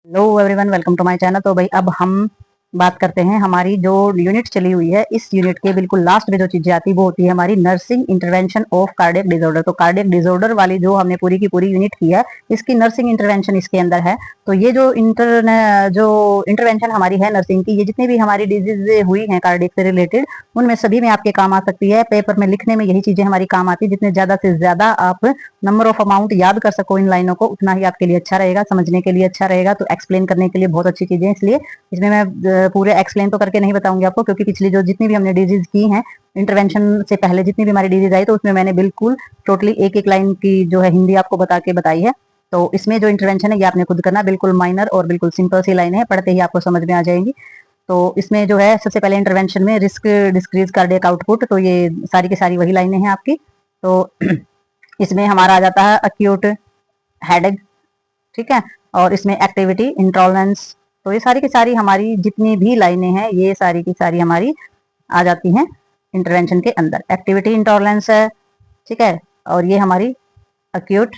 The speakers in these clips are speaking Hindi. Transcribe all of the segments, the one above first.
Hello everyone, welcome to my channel. तो भाई अब हम बात करते हैं हमारी जो यूनिट चली हुई है, इस यूनिट के बिल्कुल लास्ट में जो चीजें आती है वो होती है हमारी nursing intervention of cardiac disorder. तो कार्डियक डिसऑर्डर वाली जो हमने पूरी की पूरी यूनिट की है, इसकी नर्सिंग इंटरवेंशन इसके अंदर है। तो ये जो इंटरवेंशन हमारी है नर्सिंग की, ये जितनी भी हमारी डिजीज हुई हैं कार्डियक से रिलेटेड, उनमें सभी में आपके काम आ सकती है। पेपर में लिखने में यही चीजें हमारी काम आती है। जितने ज्यादा से ज्यादा आप नंबर ऑफ अमाउंट याद कर सको इन लाइनों को, उतना ही आपके लिए अच्छा रहेगा, समझने के लिए अच्छा रहेगा। तो एक्सप्लेन करने के लिए बहुत अच्छी चीजें, इसलिए इसमें मैं पूरे एक्सप्लेन तो करके नहीं बताऊंगी आपको, क्योंकि पिछली जो जितनी भी हमने डिजीज की हैं इंटरवेंशन से पहले, जितनी भी हमारी डिजीज आई, तो उसमें मैंने बिल्कुल टोटली एक एक लाइन की जो है हिंदी आपको बता के बताई है। तो इसमें जो इंटरवेंशन है ये आपने खुद करना, बिल्कुल माइनर और बिल्कुल सिंपल सी लाइन है, पढ़ते ही आपको समझ में आ जाएंगी। तो इसमें जो है सबसे पहले इंटरवेंशन में रिस्क डिस्क्रीज कार्डियक आउटपुट, तो ये सारी की सारी वही लाइनें हैं आपकी। तो इसमें हमारा आ जाता है अक्यूट हेडेक, ठीक है, और इसमें एक्टिविटी इंटॉलरेंस। तो ये सारी की सारी हमारी जितनी भी लाइनें हैं ये सारी की सारी हमारी आ जाती हैं इंटरवेंशन के अंदर। एक्टिविटी इंटॉलरेंस है, ठीक है, और ये हमारी अक्यूट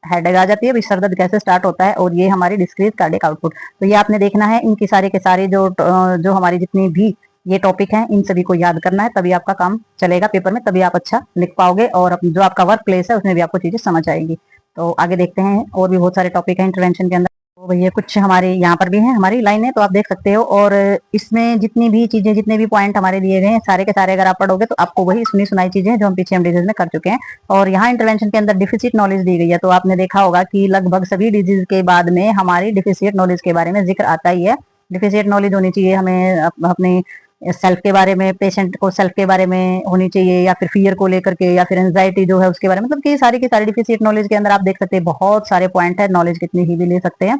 हेडेक आ जाती है, भाई सर दर्द कैसे स्टार्ट होता है, और ये हमारी डिस्क्रीज कार्डियक आउटपुट। तो ये आपने देखना है, इनकी सारे के सारे जो हमारी जितनी भी ये टॉपिक हैं इन सभी को याद करना है, तभी आपका काम चलेगा पेपर में, तभी आप अच्छा लिख पाओगे और जो आपका वर्क प्लेस है उसमें भी आपको चीजें समझ आएंगी। तो आगे देखते हैं, और भी बहुत सारे टॉपिक हैं इंटरवेंशन के अंदर। तो भैया कुछ हमारे यहाँ पर भी है हमारी लाइनें, तो आप देख सकते हो। और इसमें जितनी भी चीजें, जितने भी पॉइंट हमारे दिए गए हैं, सारे के सारे अगर आप पढ़ोगे तो आपको वही सुनी सुनाई चीजें हैं जो हम पीछे हम डिजीज में कर चुके हैं। और यहाँ इंटरवेंशन के अंदर डिफिसिट नॉलेज दी गई है। तो आपने देखा होगा कि लगभग सभी डिजीज के बाद में हमारी डिफिसिट नॉलेज के बारे में जिक्र आता ही है। डिफिसिट नॉलेज होनी चाहिए हमें अपने सेल्फ के बारे में, पेशेंट को सेल्फ के बारे में होनी चाहिए, या फिर फियर को लेकर के, या फिर एंजाइटी जो है उसके बारे में। मतलब कि सारी की सारी डिफिसिट नॉलेज के अंदर आप देख सकते हैं बहुत सारे पॉइंट है। नॉलेज कितनी ही भी ले सकते हैं,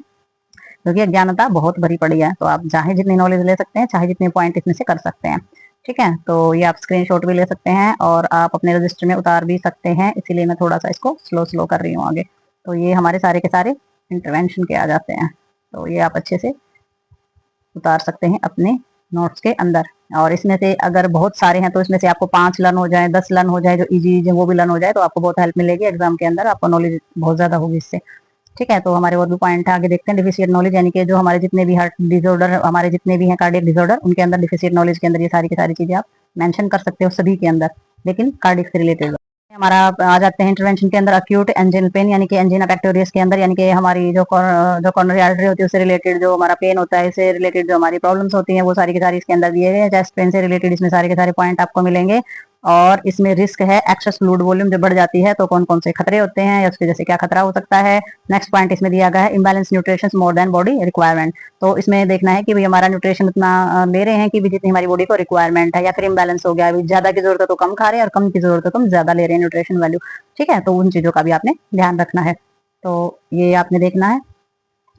क्योंकि अज्ञानता बहुत भरी पड़ी है। तो आप चाहे जितनी नॉलेज ले सकते हैं, चाहे जितने पॉइंट इसमें से कर सकते हैं, ठीक है। तो ये आप स्क्रीनशॉट भी ले सकते हैं और आप अपने रजिस्टर में उतार भी सकते हैं, इसीलिए मैं थोड़ा सा इसको स्लो स्लो कर रही हूँ आगे। तो ये हमारे सारे के सारे इंटरवेंशन के आ जाते हैं, तो ये आप अच्छे से उतार सकते हैं अपने नोट्स के अंदर। और इसमें से अगर बहुत सारे हैं तो इसमें से आपको 5 लर्न हो जाए, 10 लर्न हो जाए, जो इजी वो भी लर्न हो जाए, तो आपको बहुत हेल्प मिलेगी एग्जाम के अंदर, आपको नॉलेज बहुत ज्यादा होगी इससे, ठीक है। तो हमारे और भी पॉइंट है, आगे देखते हैं। डिफिशिएंट नॉलेज यानी कि जो हमारे जितने भी हार्ट डिसऑर्डर, हमारे जितने भी हैं कार्डियक डिसऑर्डर, उनके अंदर डिफिशिएंट नॉलेज के अंदर ये सारी की सारी चीजें आप मेंशन कर सकते हो सभी के अंदर, लेकिन कार्डियक से रिलेटेड। हमारा आ जाते हैं इंटरवेंशन के अंदर अक्यूट एंजिनल पेन, यानी कि एंजिना पेक्टोरियस के अंदर, यानी कि हमारी जो कॉर्नरी आर्टरी होती है उससे रिलेटेड जो हमारा पेन होता है, इससे रिलेटेड जो हमारी प्रॉब्लम्स होती हैं वो सारी की सारी इसके अंदर दिए गए हैं। चेस्ट पेन से रिलेटेड इसमें सारे के सारे पॉइंट आपको मिलेंगे। और इसमें रिस्क है एक्सेस फ्लूइड वॉल्यूम जब बढ़ जाती है तो कौन कौन से खतरे होते हैं या उसकी वजह से क्या खतरा हो सकता है। नेक्स्ट पॉइंट इसमें दिया गया है imbalance nutrition more than body requirement. तो इसमें देखना है कि भाई हमारा न्यूट्रिशन उतना ले रहे हैं कि जितनी हमारी बॉडी को रिक्वायरमेंट है, या फिर इम्बैलेंस हो गया, ज्यादा की जरूरत है तो कम खा रहे हैं और कम की जरूरत है तो हम ज्यादा ले रहे हैं न्यूट्रिशन वैल्यू, ठीक है। तो उन चीजों का भी आपने ध्यान रखना है। तो ये आपने देखना है,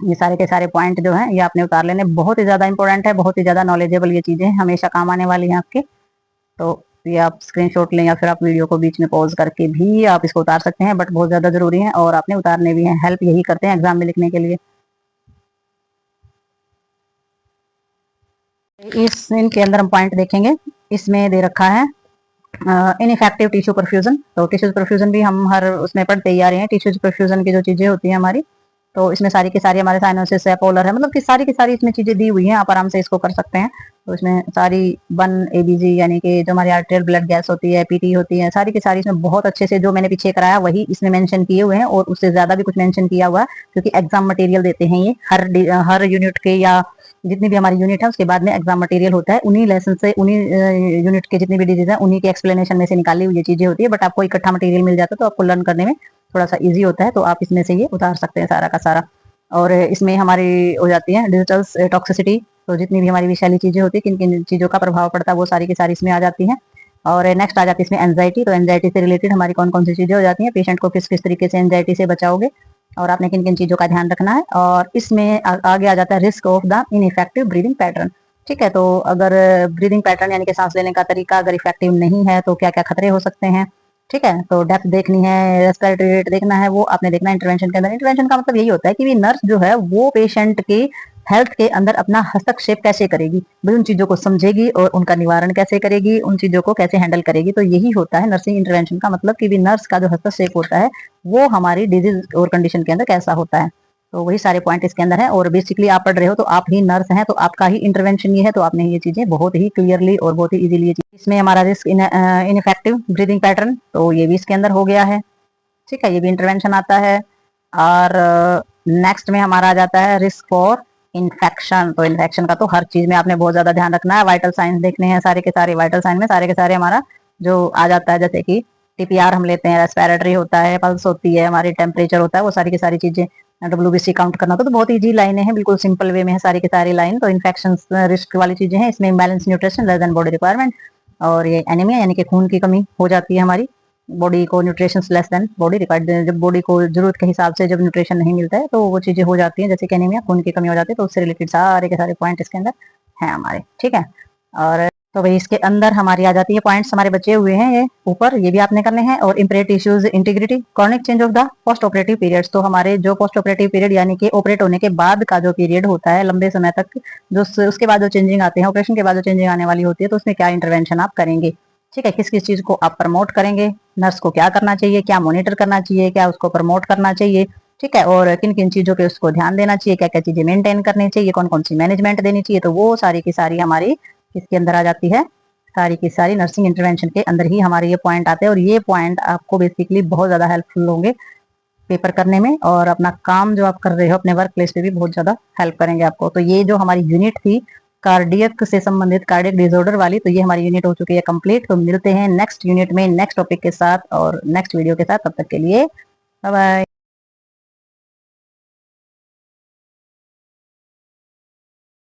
ये सारे के सारे पॉइंट जो है ये आपने उतार लेने, बहुत ही ज्यादा इंपॉर्टेंट है, बहुत ही ज्यादा नॉलेजेबल ये चीजें हमेशा काम आने वाली हैं आपके। तो ये आप स्क्रीनशॉट लें या फिर आप वीडियो को बीच में पॉज करके भी आप इसको उतार सकते हैं, बट बहुत ज्यादा जरूरी है और आपने उतारने भी हैं, हेल्प यही करते हैं एग्जाम में लिखने के लिए। इनके अंदर हम पॉइंट देखेंगे, इसमें दे रखा है इनइफेक्टिव टिश्यू परफ्यूजन। तो टिश्यू परफ्यूजन भी हम हर उसमें पढ़ते ही आ रहे हैं। टिश्यू परफ्यूजन की जो चीजें होती हैं हमारी, तो इसमें सारी की सारी हमारे साइनोसिस है, पोलर है, मतलब कि सारी की सारी इसमें चीजें दी हुई हैं, आप आराम से इसको कर सकते हैं। तो इसमें सारी 1 ABG यानी कि जो हमारी आर्टेरियल ब्लड गैस होती है, पीटी होती है, सारी की सारी इसमें बहुत अच्छे से जो मैंने पीछे कराया वही इसमें मेंशन किए हुए हैं, और उससे ज्यादा भी कुछ मेंशन किया हुआ है, क्योंकि एग्जाम मटेरियल देते हैं ये हर यूनिट के, या जितनी भी हमारी यूनिट है उसके बाद में एग्जाम मटेरियल होता है, उन्हीं लेसन से, उन्हीं यूनिट के जितनी भी डिजीज है उन्हीं के एक्सप्लेनेशन में से निकाली हुई ये चीजें होती है। बट आपको इकट्ठा मटेरियल मिल जाता है तो आपको लर्न करने में थोड़ा सा इजी होता है, तो आप इसमें से ये उतार सकते हैं सारा का सारा। और इसमें हमारी हो जाती है डिजिटल टॉक्सिसिटी, तो जितनी भी हमारी विषैली चीजें होती है, किन किन चीजों का प्रभाव पड़ता है वो सारी की सारी इसमें आ जाती है। और नेक्स्ट आ जाती है इसमें एंजाइटी। तो एंजाइटी से रिलेटेड हमारी कौन कौन सी चीजें हो जाती हैं, पेशेंट को किस किस तरीके से एंजाइटी से बचाओगे और आपने किन किन चीजों का ध्यान रखना है। और इसमें आगे आ जाता है risk of the ineffective breathing pattern, ठीक है। तो अगर ब्रीदिंग पैटर्न यानी कि सांस लेने का तरीका अगर इफेक्टिव नहीं है तो क्या क्या खतरे हो सकते हैं, ठीक है। तो डेप्थ देखनी है, रेस्पिरेटरी रेट देखना है, वो आपने देखना है इंटरवेंशन के अंदर। इंटरवेंशन का मतलब यही होता है कि नर्स जो है वो पेशेंट के हेल्थ के अंदर अपना हस्तक्षेप कैसे करेगी, भाई उन चीजों को समझेगी और उनका निवारण कैसे करेगी, उन चीजों को कैसे हैंडल करेगी। तो यही होता है नर्सिंग इंटरवेंशन का मतलब, कि नर्स का जो हस्तक्षेप होता है वो हमारी डिजीज और कंडीशन के अंदर कैसा होता है। तो वही सारे पॉइंट इसके अंदर है। और बेसिकली आप पढ़ रहे हो तो आप ही नर्स हैं, तो आपका ही इंटरवेंशन ये है, तो आपने ये चीजें बहुत ही क्लियरली और बहुत ही इजीली ये चीज। इसमें हमारा रिस्क इनइफेक्टिव ब्रीदिंग पैटर्न, तो ये भी इसके अंदर हो गया है। ठीक है, ये भी इंटरवेंशन आता है। और नेक्स्ट में हमारा आ जाता है रिस्क फॉर इन्फेक्शन। तो इन्फेक्शन का तो हर चीज में आपने बहुत ज्यादा ध्यान रखना है। वाइटल साइंस देखने हैं सारे के सारे, वाइटल साइन में सारे के सारे हमारा जो आ जाता है, जैसे कि टीपीआर हम लेते हैं, रेस्पिरेटरी होता है, पल्स होती है, हमारी टेम्परेचर होता है, वो सारी की सारी चीजें, WBC काउंट करना होता है। तो बहुत इजी लाइनें हैं, बिल्कुल सिंपल वे में है सारी की सारी लाइन। तो इन्फेक्शन रिस्क वाली चीजें हैं, इसमें imbalance nutrition less than body requirement, और ये एनीमिया यानी कि खून की कमी हो जाती है हमारी, बॉडी को nutrition less than body required, जब बॉडी को जरूरत के हिसाब से जब न्यूट्रिशन नहीं मिलता है तो वो चीजें हो जाती हैं, जैसे कि एनीमिया, खून की कमी हो जाती है। तो उससे रिलेटेड सारे के सारे पॉइंट इसके अंदर हैं हमारे। ठीक है, और तो भाई इसके अंदर हमारी आ जाती है पॉइंट्स हमारे बचे हुए हैं ये ऊपर, ये भी आपने करने हैं। और impaired tissues integrity, corneal change of the post operative periods, तो हमारे जो पोस्ट ऑपरेटिव पीरियड यानी कि ऑपरेट होने के बाद का जो पीरियड होता है लंबे समय तक, जो उसके बाद जो चेंजिंग आते हैं, ऑपरेशन के बाद जो चेंजिंग आने वाली होती है, तो उसमें क्या इंटरवेंशन आप करेंगे। ठीक है, किस किस चीज को आप प्रमोट करेंगे, नर्स को क्या करना चाहिए, क्या मॉनिटर करना चाहिए, क्या उसको प्रमोट करना चाहिए। ठीक है, और किन किन चीजों पे उसको ध्यान देना चाहिए, क्या क्या चीजें मेंटेन करनी चाहिए, कौन कौन सी मैनेजमेंट देनी चाहिए, तो वो सारी की सारी हमारी इसके अंदर आ जाती है। सारी की सारी नर्सिंग इंटरवेंशन के अंदर ही हमारे ये पॉइंट आते हैं, और ये पॉइंट आपको बेसिकली बहुत ज्यादा हेल्पफुल होंगे पेपर करने में, और अपना काम जो आप कर रहे हो अपने वर्क प्लेस पे भी बहुत ज्यादा हेल्प करेंगे आपको। तो ये जो हमारी यूनिट थी कार्डियक से संबंधित, कार्डियक डिसऑर्डर वाली, तो ये हमारी यूनिट हो चुकी है कंप्लीट। तो मिलते हैं नेक्स्ट यूनिट में नेक्स्ट टॉपिक के साथ और नेक्स्ट वीडियो के साथ, तब तक के लिए बाय बाय।